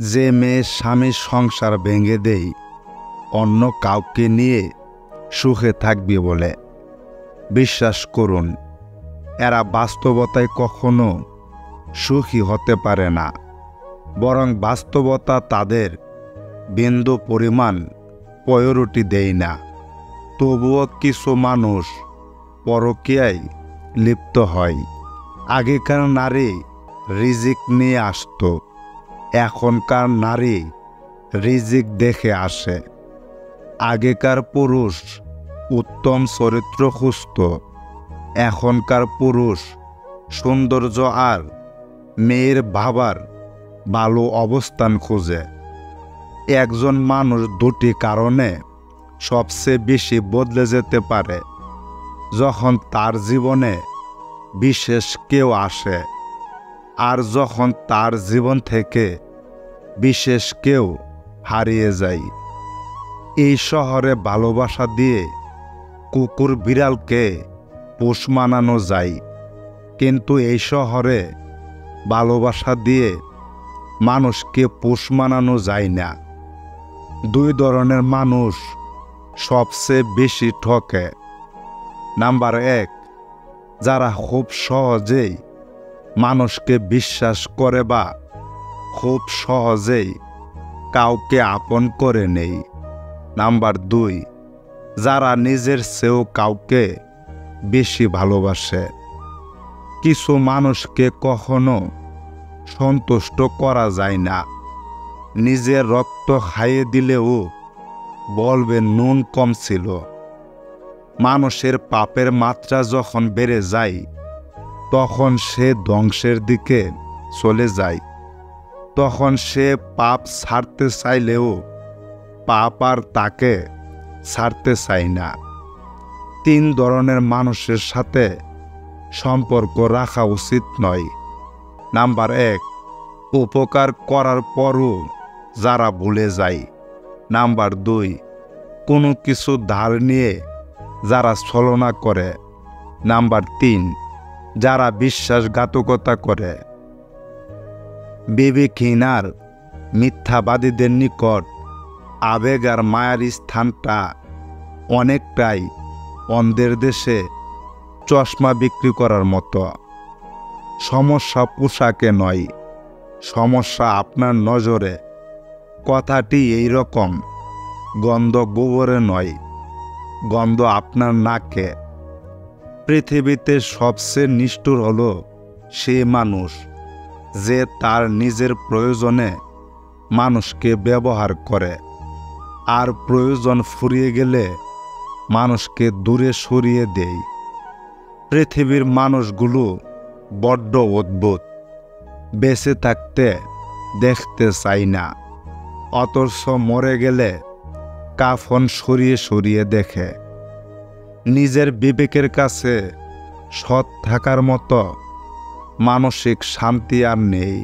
যে মেয়ে স্বামীর সংসার ভেঙে দেয় অন্য কাউকে নিয়ে সুখে থাকবে বলে, বিশ্বাস করুন এরা বাস্তবতায় কখনো সুখী হতে পারে না। বরং বাস্তবতা তাদের বিন্দু পরিমাণ প্রায়োরিটি দেয় না। তবুও কিছু মানুষ পরকীয়ায় লিপ্ত হয়। আগেকার নারী রিজিক নিয়ে আসতো, এখনকার নারী রিজিক দেখে আসে। আগেকার পুরুষ উত্তম চরিত্র খুঁজত, এখনকার পুরুষ সৌন্দর্য আর মেয়ের বাবার ভালো অবস্থান খুঁজে। একজন মানুষ দুটি কারণে সবচেয়ে বেশি বদলে যেতে পারে: যখন তার জীবনে বিশেষ কেউ আসে, আর যখন তার জীবন থেকে বিশেষ কেউ হারিয়ে যায়। এই শহরে ভালোবাসা দিয়ে কুকুর বিড়ালকে পোষ মানানো যায়, কিন্তু এই শহরে ভালোবাসা দিয়ে মানুষকে পোষ মানানো যায় না। দুই ধরনের মানুষ সবচেয়ে বেশি ঠকে। নাম্বার 1, যারা খুব সহজেই মানুষকে বিশ্বাস করে বা খুব সহজেই কাউকে আপন করে নেয়। নাম্বার 2, যারা নিজের চেয়েও কাউকে বেশি ভালোবাসে। কিছু মানুষকে কখনো সন্তুষ্ট করা যায় না। নিজের রক্ত খাইয়ে দিলেও বলবে নুন কম ছিল। মানুষের পাপের মাত্রা যখন বেড়ে যায়, তখন সে ধ্বংসের দিকে চলে যায়। তখন সে পাপ ছাড়তে চাইলেও পাপ আর তাকে ছাড়তে চায় না। 3 ধরনের মানুষের সাথে সম্পর্ক রাখা উচিত নয়। নাম্বার 1, উপকার করার পরও যারা ভুলে যায়। নাম্বার 2, কোনো কিছু ধার নিয়ে যারা ছলনা করে। নাম্বার 3, যারা বিশ্বাসঘাতকতা করে। বিবেকহীন আর মিথ্যাবাদীদের নিকট আবেগ আর মায়ার স্থানটা অনেকটাই অন্ধের দেশে চশমা বিক্রি করার মতো। সমস্যা পোশাকে নয়, সমস্যা আপনার নজরে। কথাটি এই রকম: গন্ধ গোবরে নয়, গন্ধ আপনার নাকে। পৃথিবীতে সবচেয়ে নিষ্ঠুর হলো সে মানুষ যে তার নিজের প্রয়োজনে মানুষকে ব্যবহার করে, আর প্রয়োজন ফুরিয়ে গেলে মানুষকে দূরে সরিয়ে দেয়। পৃথিবীর মানুষগুলো বড্ড অদ্ভুত। বেঁচে থাকতে দেখতে চায় না, অথচ মরে গেলে কাফন সরিয়ে সরিয়ে দেখে। নিজের বিবেকের কাছে সৎ থাকার মতো মানসিক শান্তি আর নেই।